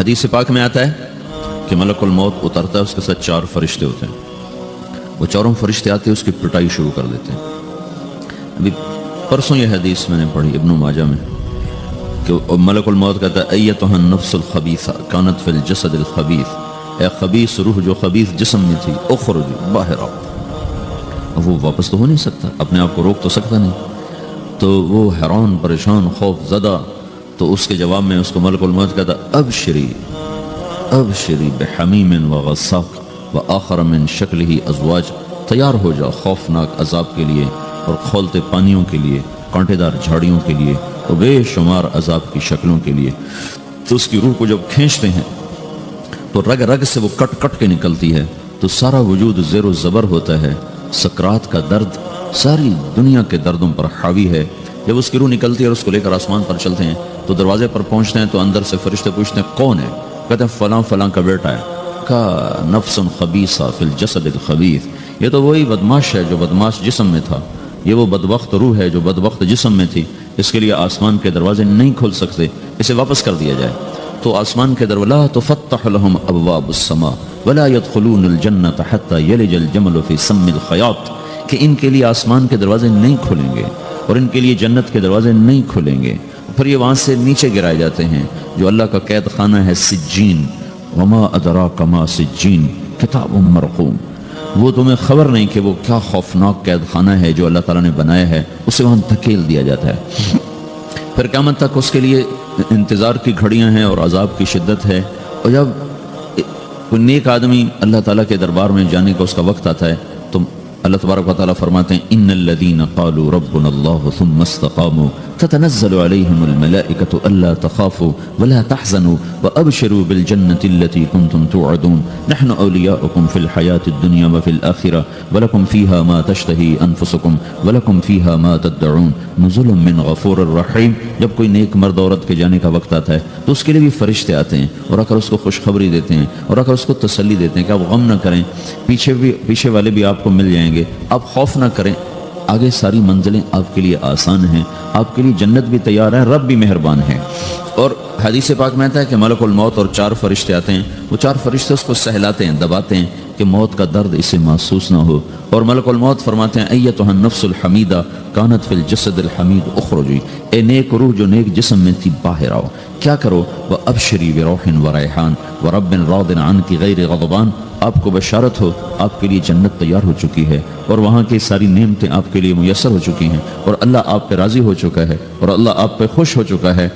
حدیث پاک میں آتا ہے کہ ملک الموت اترتا ہے، اس کے ساتھ 4 فرشتے ہوتے ہیں، وہ چاروں فرشتے آتے ہیں، اس کی پٹائی شروع کر دیتے ہیں۔ ابھی پرسوں یہ حدیث میں نے پڑھی ابن ماجہ میں کہ ملک الموت کہتا ہے ایتھا النفس الخبیثہ کانت فی الجسد الخبیث، اے خبیث روح جو خبیث جسم میں تھی، اخرج باہر آؤ۔ اب وہ واپس تو ہو نہیں سکتا، اپنے آپ کو روک تو سکتا نہیں، تو وہ حیران پریشان خوف زدہ، تو اس کے جواب میں اس کو ملک الموت کہتا ابشری ابشری بحمیم وغساق وآخر من شکلہ ازواج، تیار ہو جا خوفناک عذاب کے لیے اور کھولتے پانیوں کے لیے، کانٹے دار جھاڑیوں کے لیے اور بے شمار عذاب کی شکلوں کے لیے۔ تو اس کی روح کو جب کھینچتے ہیں تو رگ رگ سے وہ کٹ کٹ کے نکلتی ہے، تو سارا وجود زیر و زبر ہوتا ہے، سکرات کا درد ساری دنیا کے دردوں پر حاوی ہے۔ جب اس کی روح نکلتی ہے اور اس کو لے کر آسمان پر چلتے ہیں تو دروازے پر پہنچتے ہیں تو اندر سے فرشتے پوچھتے ہیں کون ہے؟ کہتے ہیں فلاں فلاں کا بیٹا ہے۔ کا نفس خبیثہ فی الجسد الخبیث، یہ تو وہی بدماش ہے جو بدماش جسم میں تھا، یہ وہ بدبخت روح ہے جو بدبخت جسم میں تھی، اس کے لیے آسمان کے دروازے نہیں کھل سکتے، اسے واپس کر دیا جائے۔ تو آسمان کے دروازے لا تفتح لهم ابواب السماء ولا يدخلون الجنة حتى يلج الجمل في سم الخياط، کہ ان کے لیے آسمان کے دروازے نہیں کھلیں گے اور ان کے لیے جنت کے دروازے نہیں کھلیں گے، پھر یہ وہاں سے نیچے گرائے جاتے ہیں جو اللہ کا قید خانہ ہے سجین، وما ادراک ما سجین کتاب مرقوم، وہ تمہیں خبر نہیں کہ وہ کیا خوفناک قید خانہ ہے جو اللہ تعالیٰ نے بنایا ہے، اسے وہاں دھکیل دیا جاتا ہے۔ پھر قیامت تک اس کے لیے انتظار کی گھڑیاں ہیں اور عذاب کی شدت ہے، اور جب کوئی نیک آدمی اللہ تعالیٰ کے دربار میں جانے کا اس کا وقت آتا ہے تو اللہ تبارک و تعالیٰ فرماتے ہیں ان الذین قالوا ربنا اللہ ثم استقاموا تتنزل علیہم الملائکۃ الا تخافوا ولا تحزنوا وابشروا بالجنة التي كنتم توعدون نحن اولیاؤکم فی الحیاة الدنیا وفی الآخرہ ولکم فیہا ما تشتہی انفسکم ولکم فیہا ما تدعون نزل من غفور الرحیم۔ جب کوئی نیک مرد عورت کے جانے کا وقت آتا ہے تو اس کے لیے بھی فرشتے آتے ہیں اور آ کر اس کو خوشخبری دیتے ہیں اور آ کر اس کو تسلی دیتے ہیں کہ آپ غم نہ کریں، پیچھے والے بھی آپ کو مل جائیں گے، آپ خوف نہ کریں، آگے ساری منزلیں آپ کے لیے آسان ہیں، آپ کے لیے جنت بھی تیار ہے، رب بھی مہربان ہے۔ اور حدیث پاک میں آتا ہے کہ ملک الموت اور 4 فرشتے آتے ہیں، وہ 4 فرشتے اس کو سہلاتے ہیں، دباتے ہیں کہ موت کا درد اسے محسوس نہ ہو، اور ملک الموت فرماتے ہیں ایتھا النفس الحمیدہ کانت فی الجسد الحمید اخرجی، اے نیک روح جو نیک جسم میں تھی باہر آؤ، کیا کرو؟ وابشری بروح وریحان ورب راض عنک غیر غضبان، آپ کو بشارت ہو آپ کے لیے جنت تیار ہو چکی ہے اور وہاں کی ساری نعمتیں آپ کے لیے میسر ہو چکی ہیں اور اللہ آپ پہ راضی ہو چکا ہے اور اللہ آپ پہ خوش ہو چکا ہے۔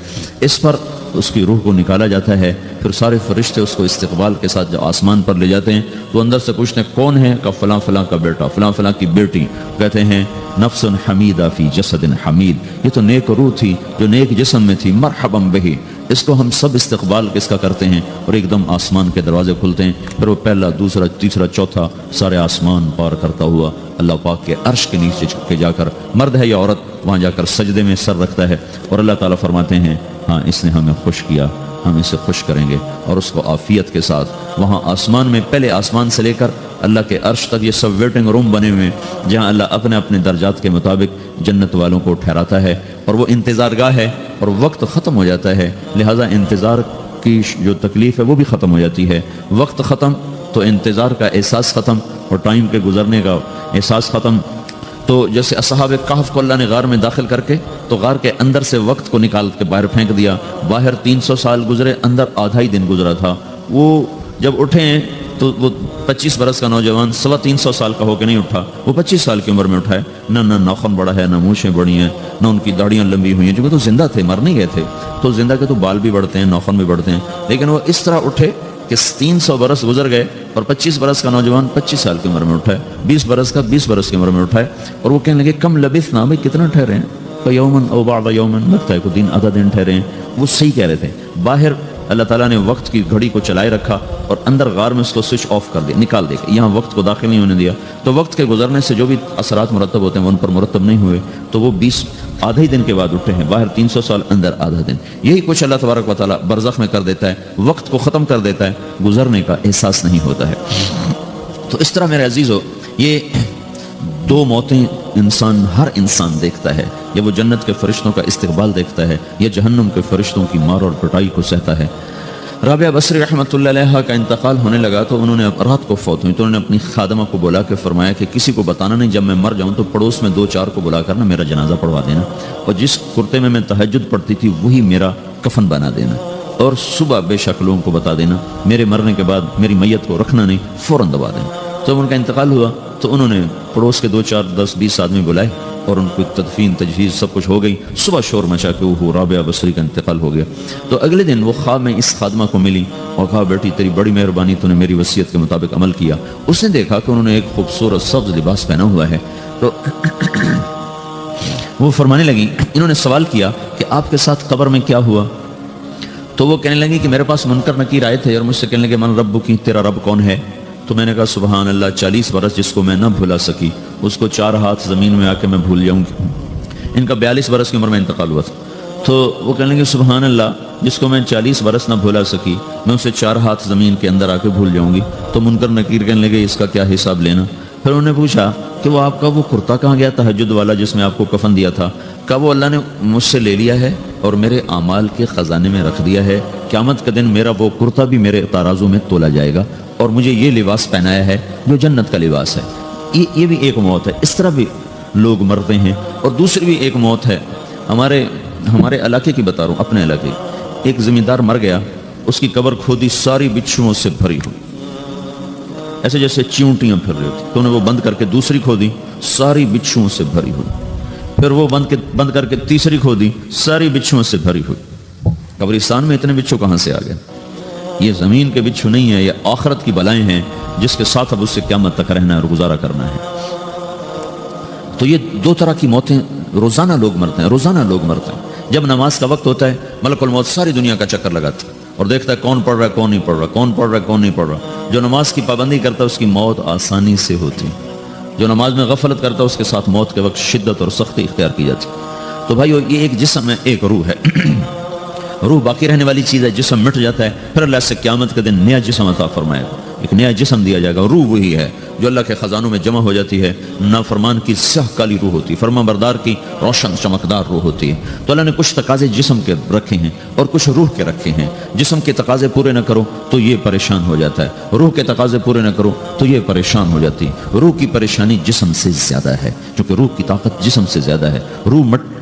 اس پر اس کی روح کو نکالا جاتا ہے، پھر سارے فرشتے اس کو استقبال کے ساتھ جب آسمان پر لے جاتے ہیں تو اندر سے پوچھتے ہیں کون ہے؟ کہ فلاں فلاں کا بیٹا، فلاں فلاں کی بیٹی۔ کہتے ہیں نفس حمیدہ فی جسد حمید، یہ تو نیک روح تھی جو نیک جسم میں تھی، مرحبا بہی، اس کو ہم سب استقبال کس کا کرتے ہیں، اور ایک دم آسمان کے دروازے کھلتے ہیں، پھر وہ پہلا دوسرا تیسرا چوتھا سارے آسمان پار کرتا ہوا اللہ پاک کے عرش کے نیچے چھپ کے جا کر، مرد ہے یا عورت، وہاں جا کر سجدے میں سر رکھتا ہے اور اللہ تعالیٰ فرماتے ہیں ہاں اس نے ہمیں خوش کیا، ہم اسے خوش کریں گے، اور اس کو عافیت کے ساتھ وہاں آسمان میں، پہلے آسمان سے لے کر اللہ کے عرش تک یہ سب ویٹنگ روم بنے ہوئے ہیں جہاں اللہ اپنے اپنے درجات کے مطابق جنت والوں کو ٹھہراتا ہے، اور وہ انتظار گاہ ہے اور وقت ختم ہو جاتا ہے، لہٰذا انتظار کی جو تکلیف ہے وہ بھی ختم ہو جاتی ہے، وقت ختم تو انتظار کا احساس ختم اور ٹائم کے گزرنے کا احساس ختم۔ تو جیسے اصحاب کہف کو اللہ نے غار میں داخل کر کے تو غار کے اندر سے وقت کو نکال کے باہر پھینک دیا، باہر 300 سال گزرے، اندر آدھا ہی دن گزرا تھا، وہ جب اٹھے ہیں تو وہ 25 برس کا نوجوان 325 سال کا ہو کے نہیں اٹھا، وہ 25 سال کی عمر میں اٹھا ہے، نہ ناخن بڑا ہے، نہ مونچھیں بڑی ہیں، نہ ان کی داڑیاں لمبی ہوئی ہیں، چونکہ تو زندہ تھے، مر نہیں گئے تھے، تو زندہ کے تو بال بھی بڑھتے ہیں، ناخن بھی بڑھتے ہیں، لیکن وہ اس طرح اٹھے کہ 300 برس گزر گئے اور 25 برس کا نوجوان 25 سال کی عمر میں اٹھا ہے، 20 برس کا 20 برس کی عمر میں اٹھا ہے، اور وہ کہنے لگے کم لبثنا، بھائی کتنا ٹھہرے ہیں؟ یومن او بعض یومن، لگتا ہے کوئی دن آدھا دن ٹھہرے ہیں، وہ صحیح کہہ رہے تھے۔ باہر اللہ تعالیٰ نے وقت کی گھڑی کو چلائے رکھا اور اندر غار میں اس کو سوئچ آف کر دیا، نکال دیا، یہاں وقت کو داخل نہیں ہونے دیا، تو وقت کے گزرنے سے جو بھی اثرات مرتب ہوتے ہیں وہ ان پر مرتب نہیں ہوئے، تو وہ 20 آدھے ہی دن کے بعد اٹھے ہیں، باہر 300 سال، اندر آدھا دن۔ یہی کچھ اللہ تبارک و تعالیٰ برزخ میں کر دیتا ہے، وقت کو ختم کر دیتا ہے، گزرنے کا احساس نہیں ہوتا ہے۔ تو اس طرح میرے عزیزو، یہ 2 موتیں ہر انسان دیکھتا ہے، یا وہ جنت کے فرشتوں کا استقبال دیکھتا ہے یا جہنم کے فرشتوں کی مار اور پٹائی کو سہتا ہے۔ رابعہ بصری رحمۃ اللہ علیہ کا انتقال ہونے لگا تو انہوں نے رات کو فوت ہوئی تو انہوں نے اپنی خادمہ کو بلا کے فرمایا کہ کسی کو بتانا نہیں، جب میں مر جاؤں تو پڑوس میں 2-4 کو بلا کر نا میرا جنازہ پڑھوا دینا، اور جس کرتے میں تہجد پڑھتی تھی وہی میرا کفن بنا دینا، اور صبح بے شک لوگوں کو بتا دینا میرے مرنے کے بعد میری میت کو رکھنا نہیں، فوراً دبا دینا۔ جب ان کا انتقال ہوا تو انہوں نے پڑوس کے 2-4-10-20 آدمی بلائے اور ان کو تدفین تجہیز سب کچھ ہو گئی۔ صبح شور مچا کہ وہ رابعہ بصری کا انتقال ہو گیا۔ تو اگلے دن وہ خواب میں اس خادمہ کو ملی اور کہا بیٹی تیری بڑی مہربانی، تو نے میری وصیت کے مطابق عمل کیا۔ اس نے دیکھا کہ انہوں نے ایک خوبصورت سبز لباس پہنا ہوا ہے، تو وہ فرمانے لگی، انہوں نے سوال کیا کہ آپ کے ساتھ قبر میں کیا ہوا؟ تو وہ کہنے لگی کہ میرے پاس منکر نکیر آئے تھے اور مجھ سے کہنے لگے من رب کی، تیرا رب کون ہے؟ تو میں نے کہا سبحان اللہ، 40 برس جس کو میں نہ بھلا سکی اس کو 4 ہاتھ زمین میں آ کے میں بھول جاؤں گی۔ ان کا 42 برس کی عمر میں انتقال ہوا تھا۔ تو وہ کہنے لگے سبحان اللہ، جس کو میں 40 برس نہ بھلا سکی میں اسے 4 ہاتھ زمین کے اندر آ کے بھول جاؤں گی۔ تو منکر نکیر کہنے لگے اس کا کیا حساب لینا؟ پھر انہوں نے پوچھا کہ وہ آپ کا وہ کرتا کہاں گیا تہجد والا جس میں آپ کو کفن دیا تھا؟ کہا وہ اللہ نے مجھ سے لے لیا ہے اور میرے اعمال کے خزانے میں رکھ دیا ہے، قیامت کے دن میرا وہ کرتا بھی میرے ترازو میں تولا جائے گا اور مجھے یہ لباس پہنایا ہے جو جنت کا لباس ہے۔ یہ بھی ایک موت ہے، اس طرح بھی لوگ مرتے ہیں۔ اور دوسری بھی ایک موت ہے، ہمارے علاقے کی بتا رہا ہوں، اپنے علاقے، ایک زمیندار مر گیا، اس کی قبر کھودی ساری بچھوؤں سے بھری ہوئی، ایسے جیسے چیونٹیاں پھر رہی ہوتی، تو انہوں نے وہ بند کر کے دوسری کھودی، ساری بچھوؤں سے بھری ہوئی، پھر وہ بند کر کے تیسری کھودی، ساری بچھوؤں سے بھری ہوئی۔ قبرستان میں اتنے بچھو کہاں سے آ گئے؟ یہ زمین کے بچھو نہیں ہے، یہ آخرت کی بلائیں ہیں جس کے ساتھ اب اس سے قیامت تک رہنا ہے اور گزارا کرنا ہے۔ تو یہ 2 طرح کی موتیں روزانہ لوگ مرتے ہیں، روزانہ لوگ مرتے ہیں۔ جب نماز کا وقت ہوتا ہے ملک الموت ساری دنیا کا چکر لگاتا ہے اور دیکھتا ہے کون پڑھ رہا ہے کون نہیں پڑھ رہا، کون پڑھ رہا ہے کون نہیں پڑھ رہا۔ جو نماز کی پابندی کرتا ہے اس کی موت آسانی سے ہوتی، جو نماز میں غفلت کرتا ہے اس کے ساتھ موت کے وقت شدت اور سختی اختیار کی جاتی۔ تو بھائیو یہ ایک جسم ہے، ایک روح ہے۔ روح باقی رہنے والی چیز ہے، جسم مٹ جاتا ہے، پھر اللہ سے قیامت کے دن نیا جسم عطا فرمائے گا، ایک نیا جسم دیا جائے گا۔ روح وہی ہے جو اللہ کے خزانوں میں جمع ہو جاتی ہے۔ نافرمان کی سیاہ کالی روح ہوتی ہے، فرمان بردار کی روشن چمکدار روح ہوتی ہے۔ تو اللہ نے کچھ تقاضے جسم کے رکھے ہیں اور کچھ روح کے رکھے ہیں۔ جسم کے تقاضے پورے نہ کرو تو یہ پریشان ہو جاتا ہے، روح کے تقاضے پورے نہ کرو تو یہ پریشان ہو جاتی ہے۔ روح کی پریشانی جسم سے زیادہ ہے، کیونکہ روح کی طاقت جسم سے زیادہ ہے۔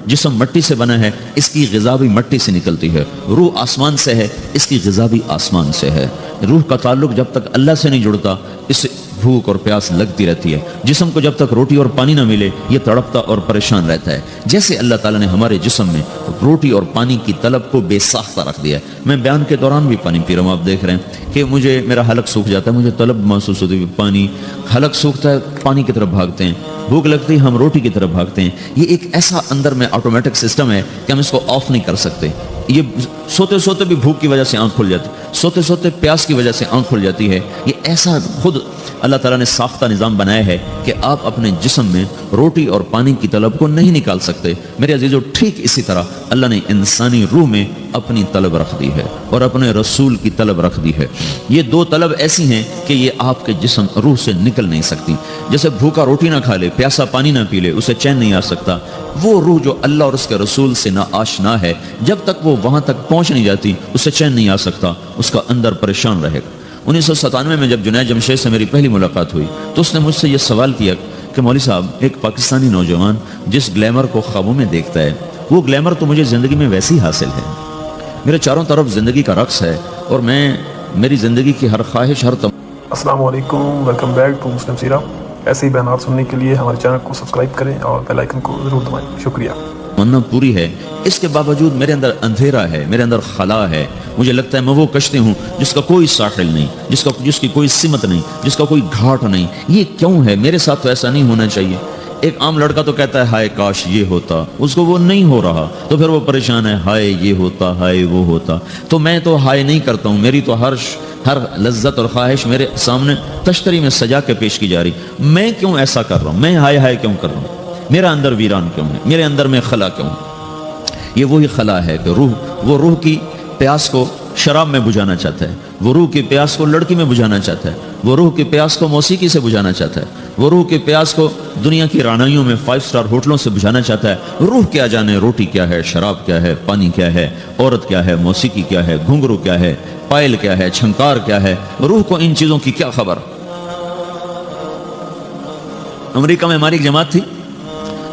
جسم مٹی سے بنا ہے، اس کی غذا بھی مٹی سے نکلتی ہے۔ روح آسمان سے ہے، اس کی غذا بھی آسمان سے ہے۔ روح کا تعلق جب تک اللہ سے نہیں جڑتا اس بھوک اور پیاس لگتی رہتی ہے۔ جسم کو جب تک روٹی اور پانی نہ ملے یہ تڑپتا اور پریشان رہتا ہے۔ جیسے اللہ تعالیٰ نے ہمارے جسم میں روٹی اور پانی کی طلب کو بے ساختہ رکھ دیا ہے۔ میں بیان کے دوران بھی پانی پی رہا ہوں، آپ دیکھ رہے ہیں کہ مجھے میرا حلق سوکھ جاتا ہے، مجھے طلب محسوس ہوتی ہے پانی، حلق سوکھتا ہے پانی کی طرف بھاگتے ہیں، بھوک لگتی ہے ہم روٹی کی طرف بھاگتے ہیں۔ یہ ایک ایسا اندر میں آٹومیٹک سسٹم ہے کہ ہم اس کو آف نہیں کر سکتے۔ یہ سوتے سوتے بھی بھوک کی وجہ سے آنکھ کھل جاتی ہے، سوتے سوتے پیاس کی وجہ سے آنکھ کھل جاتی ہے۔ یہ ایسا خود اللہ تعالیٰ نے ساختہ نظام بنایا ہے کہ آپ اپنے جسم میں روٹی اور پانی کی طلب کو نہیں نکال سکتے۔ میرے عزیزو ٹھیک اسی طرح اللہ نے انسانی روح میں اپنی طلب رکھ دی ہے اور اپنے رسول کی طلب رکھ دی ہے۔ یہ 2 طلب ایسی ہیں کہ یہ آپ کے جسم روح سے نکل نہیں سکتی۔ جیسے بھوکا روٹی نہ کھا لے، پیاسا پانی نہ پی لے، اسے چین نہیں آ سکتا۔ وہ روح جو اللہ اور اس کے رسول سے نا آشنا ہے، جب تک وہ وہاں تک پہنچ نہیں جاتی اسے چین نہیں آ سکتا، اس کا اندر پریشان رہے گا۔ 1997 میں جب جنید جمشید سے میری پہلی ملاقات ہوئی تو اس نے مجھ سے یہ سوال کیا کہ مولوی صاحب، ایک پاکستانی نوجوان جس گلیمر کو خوابوں میں دیکھتا ہے وہ گلیمر تو مجھے زندگی میں ویسی حاصل ہے، میرے چاروں طرف زندگی کا رقص ہے اور میری زندگی کی ہر خواہش السلام علیکم، ویلکم بیک ٹو مسلم سیرہ۔ ایسے ہی بیانات سننے کے لیے ہمارے چینل کو سبسکرائب کریں اور بیل آئیکن کو ضرور دبائیں۔ شکریہ۔ تمنا پوری ہے، اس کے باوجود میرے اندر اندھیرا ہے، میرے اندر خلا ہے۔ مجھے لگتا ہے میں وہ کشتی ہوں جس کا کوئی ساحل نہیں، جس کی کوئی سمت نہیں، جس کا کوئی گھاٹ نہیں۔ یہ کیوں ہے؟ میرے ساتھ تو ایسا نہیں ہونا چاہیے۔ ایک عام لڑکا تو کہتا ہے ہائے کاش یہ ہوتا، اس کو وہ نہیں ہو رہا تو پھر وہ پریشان ہے، ہائے یہ ہوتا، ہائے وہ ہوتا۔ تو میں تو ہائے نہیں کرتا ہوں، میری تو ہر لذت اور خواہش میرے سامنے تشتری میں سجا کے پیش کی جا رہی۔ میں کیوں ایسا کر رہا ہوں؟ میں ہائے ہائے کیوں کر رہا ہوں؟ میرا اندر ویران کیوں ہے؟ میرے اندر میں خلا کیوں ہے؟ یہ وہی خلا ہے کہ وہ روح کی پیاس کو شراب میں بجھانا چاہتا ہے، وہ روح کی پیاس کو لڑکی میں بجھانا چاہتا ہے، وہ روح کی پیاس کو موسیقی سے بجھانا چاہتا ہے، وہ روح کی پیاس کو دنیا کی رانائیوں میں 5 سٹار ہوٹلوں سے بجھانا چاہتا ہے۔ روح کیا جانے روٹی کیا ہے، شراب کیا ہے، پانی کیا ہے، عورت کیا ہے، موسیقی کیا ہے، گھنگرو کیا ہے، فائل کیا ہے, چھنکار کیا ہے, روح کو ان چیزوں کی کیا خبر. امریکہ میں ہماری ایک جماعت تھی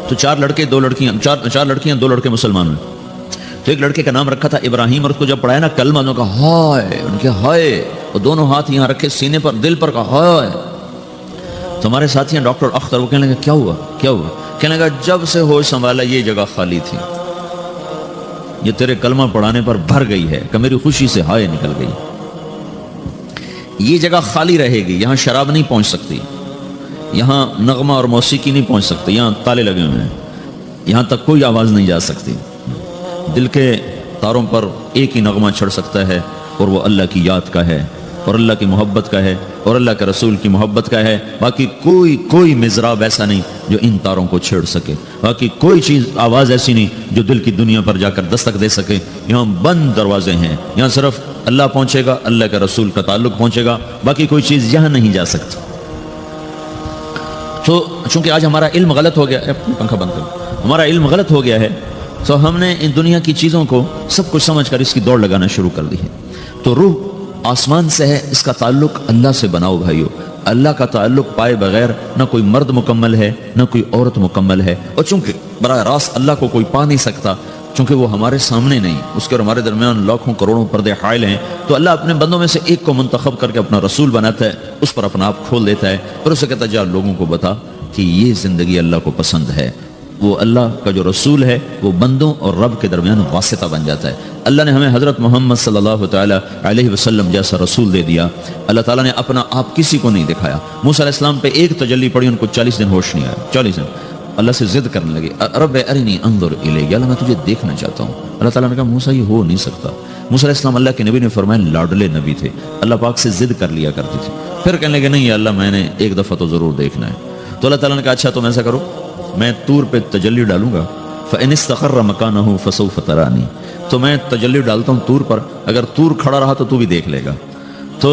تو 4 لڑکے 2 لڑکیاں, 4 لڑکیاں 2 لڑکے مسلمان ہوئے. تو ایک لڑکے کا نام رکھا تھا ابراہیم, اور اس کو جب پڑھایا نا کلمہ, انہوں نے کہا ہائے, ان کے ہائے, اور دونوں ہاتھ یہاں رکھے سینے پر, دل پر, کہا ہائے. تو ہمارے ساتھی ہیں ڈاکٹر اختر, وہ کہنے لگا کیا ہوا کیا ہوا؟ کہنے لگا جب سے ہوش سنبھالا یہ جگہ خالی تھی, یہ تیرے کلمہ پڑھانے پر بھر گئی ہے کہ میری خوشی سے ہائے نکل گئی. یہ جگہ خالی رہے گی, یہاں شراب نہیں پہنچ سکتی, یہاں نغمہ اور موسیقی نہیں پہنچ سکتے, یہاں تالے لگے ہوئے ہیں, یہاں تک کوئی آواز نہیں جا سکتی. دل کے تاروں پر ایک ہی نغمہ چڑھ سکتا ہے, اور وہ اللہ کی یاد کا ہے, اور اللہ کی محبت کا ہے, اور اللہ کے رسول کی محبت کا ہے. باقی کوئی مزراب ایسا نہیں جو ان تاروں کو چھیڑ سکے, باقی کوئی چیز آواز ایسی نہیں جو دل کی دنیا پر جا کر دستک دے سکے. یہاں بند دروازے ہیں, یہاں صرف اللہ پہنچے گا, اللہ کے رسول کا تعلق پہنچے گا, باقی کوئی چیز یہاں نہیں جا سکتی. تو چونکہ آج ہمارا علم غلط ہو گیا ہے, پنکھا بند کرو, ہمارا علم غلط ہو گیا ہے, تو ہم نے ان دنیا کی چیزوں کو سب کچھ سمجھ کر اس کی دوڑ لگانا شروع کر دی ہے. تو روح آسمان سے ہے, اس کا تعلق اللہ سے بناؤ بھائیو. اللہ کا تعلق پائے بغیر نہ کوئی مرد مکمل ہے نہ کوئی عورت مکمل ہے. اور چونکہ براہ راست اللہ کو کوئی پا نہیں سکتا, چونکہ وہ ہمارے سامنے نہیں, اس کے اور ہمارے درمیان لاکھوں کروڑوں پردے حائل ہیں, تو اللہ اپنے بندوں میں سے ایک کو منتخب کر کے اپنا رسول بناتا ہے, اس پر اپنا آپ کھول دیتا ہے, پھر اسے کہتا ہے جا لوگوں کو بتا کہ یہ زندگی اللہ کو پسند ہے. وہ اللہ کا جو رسول ہے وہ بندوں اور رب کے درمیان واسطہ بن جاتا ہے. اللہ نے ہمیں حضرت محمد صلی اللہ تعالی علیہ وسلم جیسا رسول دے دیا. اللہ تعالیٰ نے اپنا آپ کسی کو نہیں دکھایا. موسیٰ علیہ السلام پہ ایک تجلی پڑی, ان کو 40 دن ہوش نہیں آیا. 40 دن اللہ سے ضد کرنے لگے, رب ارنی انظر الیک, اللہ میں تجھے دیکھنا چاہتا ہوں. اللہ تعالیٰ نے کہا موسیٰ یہ ہو نہیں سکتا. موسیٰ علیہ السلام اللہ کے نبی نے فرمایا لاڈلے نبی تھے, اللہ پاک سے ضد کر لیا کرتے تھے. پھر کہنے لگے نہیں اللہ میں نے ایک دفعہ تو ضرور دیکھنا ہے. تو اللہ تعالیٰ نے کہا اچھا تم ایسا کرو, میں طور پہ تجلی ڈالوں گا, فَإِنِ اسْتَقَرَّ مَكَانَهُ فَسَوْفَ تَرَانِي, تو میں تجلی ڈالتا ہوں طور پر, اگر طور کھڑا رہا تو بھی دیکھ لے گا. تو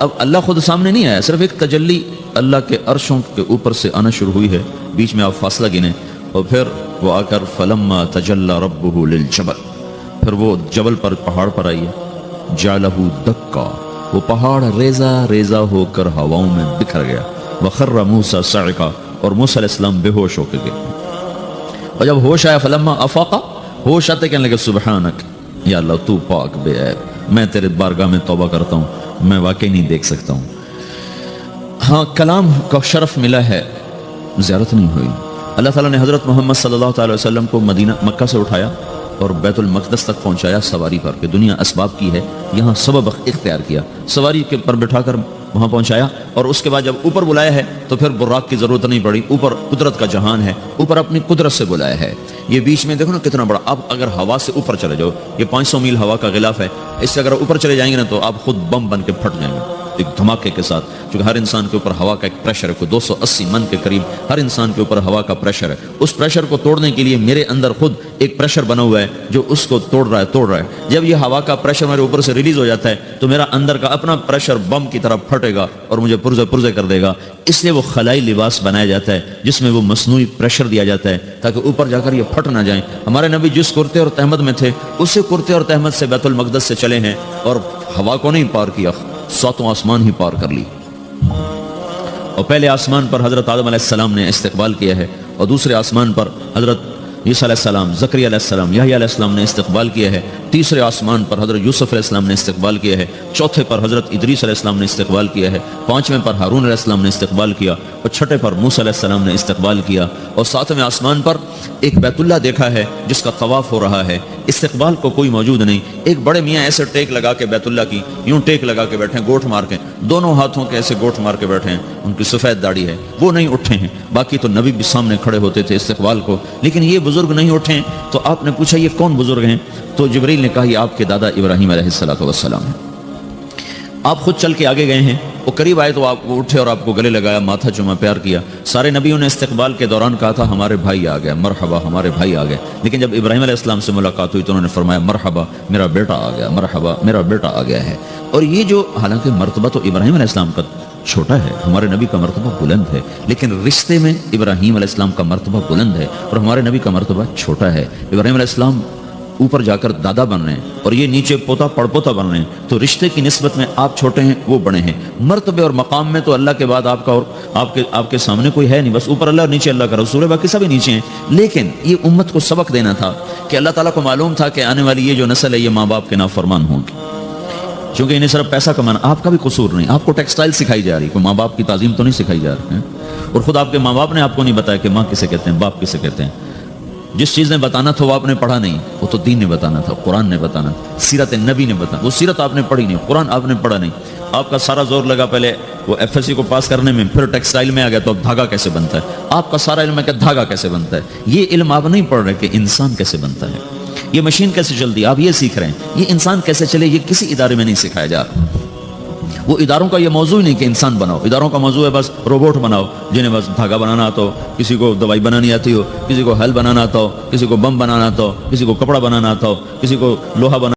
اب اللہ خود سامنے نہیں آیا, صرف ایک تجلی اللہ کے عرشوں کے اوپر سے آنا شروع ہوئی ہے, بیچ میں آپ فاصلہ گنے, اور پھر وہ آ کر فَلَمَّا تَجَلَّى رَبُّهُ لِلْجَبَلِ, پھر وہ جبل پر پہاڑ پر آئی, جَعَلَهُ دَكَّا, وہ پہاڑ ریزہ ریزہ ہو کر ہواؤں میں بکھر گیا. وَخَرَّ مُوسَى صَعِقًا, اور موسیٰ علیہ السلام بے ہوش ہو کے گئے. اور جب ہوش آیا فلما افاقا, ہوش آتے کہنے لگے سبحانک یا اللہ تو پاک بے عیب, میں تیرے بارگاہ میں توبہ کرتا ہوں, میں واقعی نہیں دیکھ سکتا ہوں. ہاں کلام کا شرف ملا ہے, زیارت نہیں ہوئی. اللہ تعالیٰ نے حضرت محمد صلی اللہ تعالی وسلم کو مکہ سے اٹھایا اور بیت المقدس تک پہنچایا سواری پر, کہ دنیا اسباب کی ہے, یہاں سبب اختیار کیا, سواری کے پر بٹھا کر وہاں پہنچایا. اور اس کے بعد جب اوپر بلایا ہے تو پھر براق کی ضرورت نہیں پڑی, اوپر قدرت کا جہان ہے, اوپر اپنی قدرت سے بلایا ہے. یہ بیچ میں دیکھو نا کتنا بڑا, اب اگر ہوا سے اوپر چلے جاؤ, یہ 500 میل ہوا کا غلاف ہے, اس سے اگر اوپر چلے جائیں گے نا تو آپ خود بم بن کے پھٹ جائیں گے ایک دھماکے کے ساتھ, کیونکہ ہر انسان کے اوپر ہوا کا ایک پریشر ہے, کوئی 280 من کے قریب ہر انسان کے اوپر ہوا کا پریشر ہے. اس پریشر کو توڑنے کے لیے میرے اندر خود ایک پریشر بنا ہوا ہے جو اس کو توڑ رہا ہے. جب یہ ہوا کا پریشر میرے اوپر سے ریلیز ہو جاتا ہے تو میرا اندر کا اپنا پریشر بم کی طرح پھٹے گا اور مجھے پرزے کر دے گا. اس لیے وہ خلائی لباس بنایا جاتا ہے جس میں وہ مصنوعی پریشر دیا جاتا ہے تاکہ اوپر جا کر یہ پھٹ نہ جائیں. ہمارے نبی جس کرتے اور تہمت میں تھے اسی کرتے اور تہمت سے بیت المقدس سے چلے ہیں, اور ہوا کو نہیں پار کیا, 7 آسمان ہی پار کر لی. اور پہلے آسمان پر حضرت آدم علیہ السلام نے استقبال کیا ہے, اور دوسرے آسمان پر حضرت عیسیٰ علیہ السلام, زکریا علیہ السلام, یحییٰ علیہ السلام نے استقبال کیا ہے. تیسرے آسمان پر حضرت یوسف علیہ السلام نے استقبال کیا ہے. چوتھے پر حضرت ادریس علیہ السلام نے استقبال کیا ہے. 5ویں پر ہارون علیہ السلام نے استقبال کیا, اور 6 پر موسیٰ علیہ السلام نے استقبال کیا. اور 7ویں آسمان پر ایک بیت اللہ دیکھا ہے جس کا طواف ہو رہا ہے. استقبال کو کوئی موجود نہیں. ایک بڑے میاں ایسے ٹیک لگا کے بیت اللہ کی یوں ٹیک لگا کے بیٹھے, گوٹھ مار کے, دونوں ہاتھوں کے ایسے گوٹھ مار کے بیٹھے ہیں, ان کی سفید داڑھی ہے, وہ نہیں اٹھے ہیں. باقی تو نبی بھی سامنے کھڑے ہوتے تھے استقبال کو, لیکن یہ بزرگ نہیں اٹھے ہیں. تو آپ نے پوچھا یہ کون بزرگ ہیں؟ تو جبریل نے کہا یہ آپ کے دادا ابراہیم علیہ السلام ہیں. آپ خود چل کے آگے گئے ہیں, وہ قریب آئے تو آپ وہ اٹھے اور آپ کو گلے لگایا, ماتھا چوما, پیار کیا. سارے نبیوں نے استقبال کے دوران کہا تھا ہمارے بھائی آ گئے, مرحبا ہمارے بھائی آ گئے. لیکن جب ابراہیم علیہ السلام سے ملاقات ہوئی تو انہوں نے فرمایا مرحبا میرا بیٹا آ گیا, مرحبا میرا بیٹا آ گیا ہے. اور یہ جو حالانکہ مرتبہ تو ابراہیم علیہ السلام کا چھوٹا ہے, ہمارے نبی کا مرتبہ بلند ہے, لیکن رشتے میں ابراہیم علیہ السلام کا مرتبہ بلند ہے اور ہمارے نبی کا مرتبہ چھوٹا ہے. ابراہیم علیہ السلام اوپر جا کر دادا بن رہے ہیں اور یہ نیچے پوتا پڑپوتا بن رہے ہیں، تو رشتے کی نسبت میں آپ چھوٹے ہیں، وہ بڑے ہیں. مرتبے اور مقام میں تو اللہ کے بعد آپ کا اور آپ کے سامنے کوئی ہے نہیں، بس اوپر اللہ اور نیچے اللہ کا رسول ہے، باقی سبھی نیچے ہیں. لیکن یہ امت کو سبق دینا تھا کہ اللہ تعالیٰ کو معلوم تھا کہ آنے والی یہ جو نسل ہے یہ ماں باپ کے نافرمان ہوں گی، چونکہ انہیں صرف پیسہ کمانا. آپ کا بھی قصور نہیں، آپ کو ٹیکسٹائل سکھائی جا رہی، کوئی ماں باپ کی تعظیم تو نہیں سکھائی جا رہی ہے. اور خود آپ کے ماں باپ نے آپ کو نہیں بتایا کہ ماں کسے کہتے ہیں، باپ کسے کہتے ہیں. جس چیز نے بتانا تھا وہ آپ نے پڑھا نہیں، وہ تو دین نے بتانا تھا، قرآن نے بتانا تھا، سیرت نبی نے بتانا. وہ سیرت آپ نے پڑھی نہیں، قرآن آپ نے پڑھا نہیں. آپ کا سارا زور لگا پہلے وہ ایف ایس سی کو پاس کرنے میں، پھر ٹیکسٹائل میں آ گیا تو اب دھاگا کیسے بنتا ہے. آپ کا سارا علم ہے کہ دھاگا کیسے بنتا ہے. یہ علم آپ نہیں پڑھ رہے کہ انسان کیسے بنتا ہے، یہ مشین کیسے چلتی ہے، آپ یہ سیکھ رہے ہیں. یہ انسان کیسے چلے یہ کسی ادارے میں نہیں سکھایا جا رہا. وہ اداروں کا یہ موضوع ہی نہیں کہ انسان بناؤ، اداروں کا موضوع ہے بس روبوٹ بناؤ جنہیں بس دھاگا بنانا آتا ہو، کسی کو دوائی بنانی آتی ہو، کسی کو حل بنانا آتا ہو، کسی کو بم بنانا آتا ہو، کسی کو کپڑا بنانا آتا ہو، کسی کو لوہا بنانا